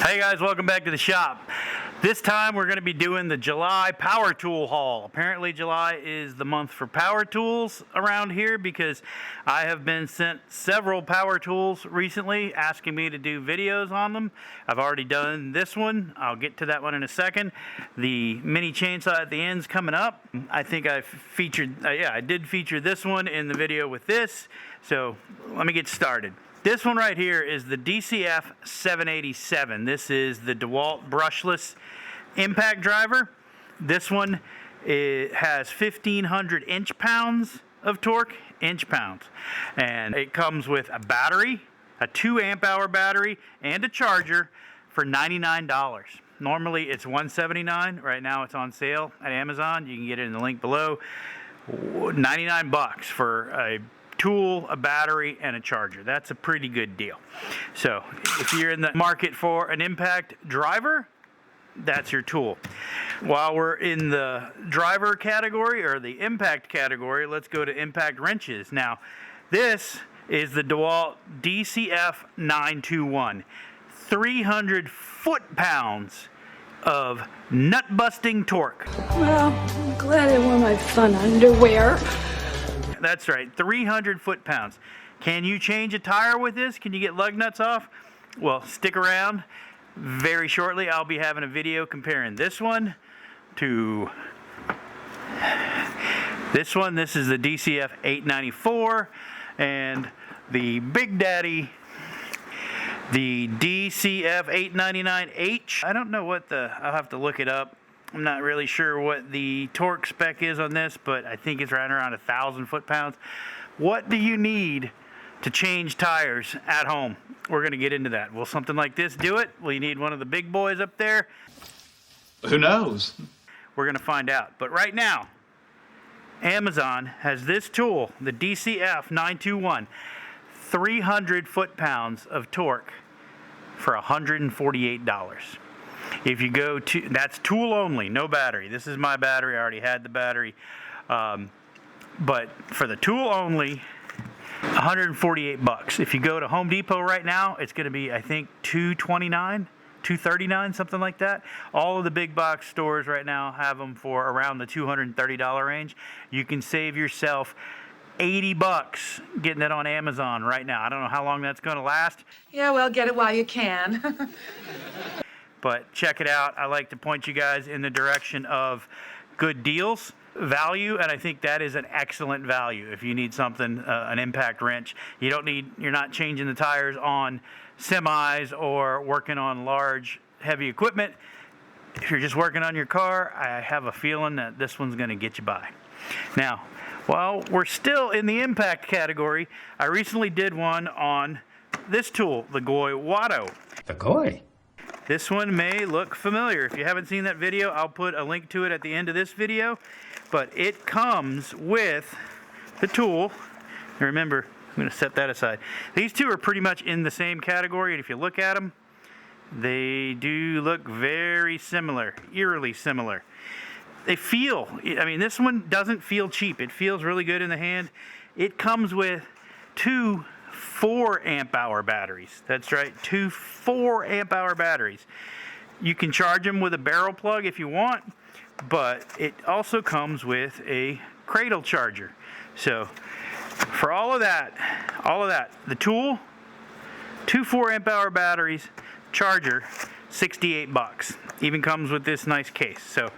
Hey guys, welcome back to the shop. This time we're going to be doing the July power tool haul. Apparently July is the month for power tools around here because I have been sent several power tools recently asking me to do videos on them. I've already done this one. I'll get to that one in a second. The mini chainsaw at the end's coming up. I think I featured, I did feature this one in the video with this. So let me get started. This one right here is the DCF 787. This is the Dewalt brushless impact driver. This one has 1,500 inch-pounds of torque, inch-pounds. And it comes with a battery, a 2 amp-hour battery, and a charger for $99. Normally it's $179. Right now it's on sale at Amazon. You can get it in the link below. 99 bucks for a tool, a battery, and a charger. That's a pretty good deal. So if you're in the market for an impact driver, that's your tool. While we're in the driver category or the impact category, let's go to impact wrenches. Now, this is the Dewalt DCF 921. 300 foot-pounds of nut-busting torque. Well, I'm glad I wore my fun underwear. That's right, 300 foot-pounds. Can you change a tire with this? Can you get lug nuts off? Well, stick around. Very shortly, I'll be having a video comparing this one to this one. This is the DCF 894, and the Big Daddy, the DCF 899H. I don't know what I'll have to look it up. I'm not really sure what the torque spec is on this, but I think it's right around 1,000 foot-pounds. What do you need to change tires at home? We're going to get into that. Will something like this do it? Will you need one of the big boys up there? Who knows? We're going to find out. But right now, Amazon has this tool, the DCF 921, 300 foot-pounds of torque for $148. If you go to, that's tool only, no battery. This is my battery. I already had the battery. But for the tool only, 148 bucks. If you go to Home Depot right now, it's going to be, I think, $229, $239, something like that. All of the big box stores right now have them for around the $230 range. You can save yourself 80 bucks getting it on Amazon right now. I don't know how long that's going to last. Yeah, well, get it while you can. But check it out. I like to point you guys in the direction of good deals, value, and I think that is an excellent value. If you need something, an impact wrench, you're not changing the tires on semis or working on large, heavy equipment. If you're just working on your car, I have a feeling that this one's going to get you by. Now, while we're still in the impact category, I recently did one on this tool, the Goywato. The Goy. This one may look familiar. If you haven't seen that video, I'll put a link to it at the end of this video. But it comes with the tool. And remember, I'm going to set that aside. These two are pretty much in the same category, and if you look at them, they do look very similar, eerily similar. They feel, I mean, this one doesn't feel cheap. It feels really good in the hand. It comes with two 4 amp-hour batteries. That's right, two 4 amp-hour batteries. You can charge them with a barrel plug if you want, but it also comes with a cradle charger. So for all of that, the tool, two 4 amp-hour batteries, charger, 68 bucks. Even comes with this nice case. So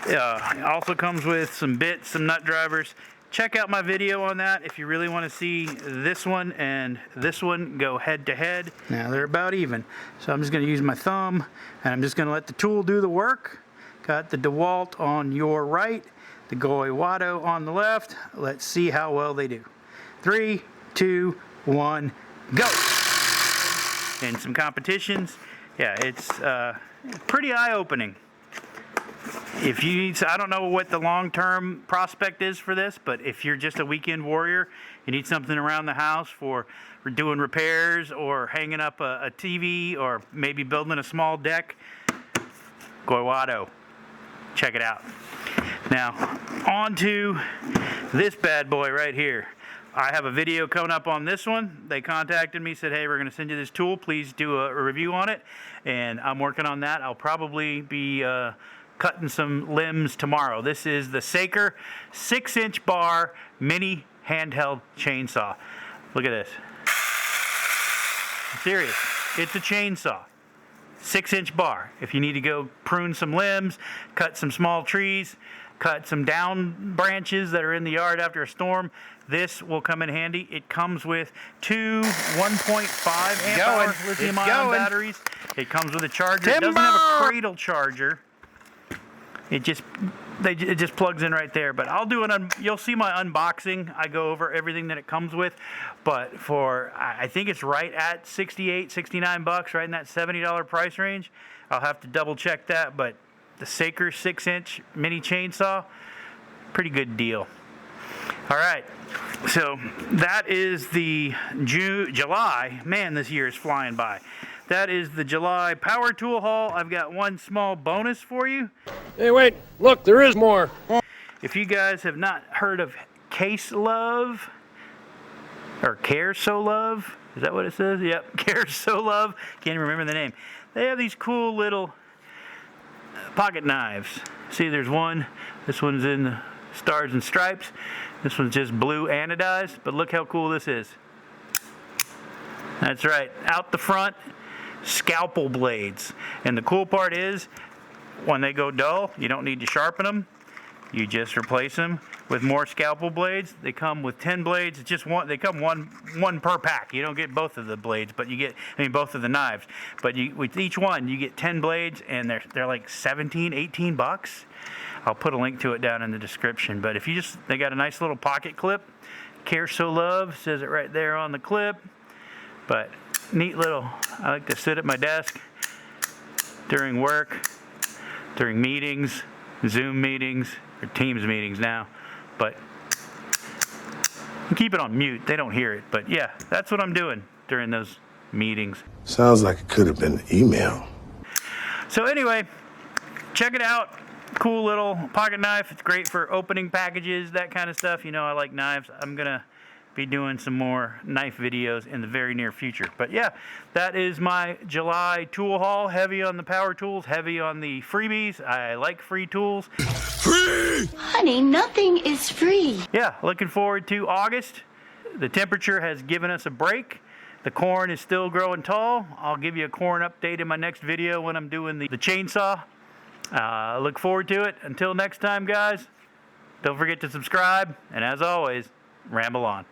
it also comes with some bits, some nut drivers. Check out my video on that if you really want to see this one and this one go head to head. Now they're about even. So I'm just going to use my thumb and I'm just going to let the tool do the work. Got the Dewalt on your right, the Goywato on the left. Let's see how well they do. 3, 2, 1, go! In some competitions, yeah, it's pretty eye-opening. If you need, I don't know what the long-term prospect is for this, but if you're just a weekend warrior, you need something around the house for doing repairs or hanging up a TV or maybe building a small deck, Goywato, check it out. Now, on to this bad boy right here. I have a video coming up on this one. They contacted me, said, hey, we're going to send you this tool. Please do a review on it. And I'm working on that. I'll probably be cutting some limbs tomorrow. This is the Acre 6-inch bar mini handheld chainsaw. Look at this. I'm serious. It's a chainsaw. 6-inch bar. If you need to go prune some limbs, cut some small trees, cut some down branches that are in the yard after a storm, this will come in handy. It comes with two 1.5 amp hour lithium ion batteries. It comes with a charger. It doesn't have a cradle charger. It just plugs in right there. But I'll do you'll see my unboxing. I go over everything that it comes with. But I think it's right at 68, 69 bucks, right in that $70 price range. I'll have to double check that. But the Acre 6-inch mini chainsaw, pretty good deal. All right, so that is the July. Man, this year is flying by. That is the July power tool haul. I've got one small bonus for you. Hey, wait, look, there is more. If you guys have not heard of Case Love, or Care So Love, is that what it says? Yep, Care So Love. Can't even remember the name. They have these cool little pocket knives. See, there's one. This one's in the stars and stripes. This one's just blue anodized, but look how cool this is. That's right, out the front, scalpel blades. And the cool part is, when they go dull, you don't need to sharpen them. You just replace them with more scalpel blades. They come with 10 blades. It's just one. They come one per pack. You don't get both of the blades, but you get, both of the knives. But with each one, you get 10 blades, and they're like 17, 18 bucks. I'll put a link to it down in the description. But if they got a nice little pocket clip. Care So Love says it right there on the clip. But neat little. I like to sit at my desk during work, during meetings, Zoom meetings, or Teams meetings now. But keep it on mute. They don't hear it. But yeah, that's what I'm doing during those meetings. Sounds like it could have been email. So anyway, check it out. Cool little pocket knife. It's great for opening packages, that kind of stuff. You know, I like knives. I'm going to be doing some more knife videos in the very near future. But yeah, that is my July tool haul. Heavy on the power tools, heavy on the freebies. I like free tools. Free! Honey, nothing is free. Yeah, looking forward to August. The temperature has given us a break. The corn is still growing tall. I'll give you a corn update in my next video when I'm doing the chainsaw. I look forward to it. Until next time, guys, don't forget to subscribe. And as always, ramble on.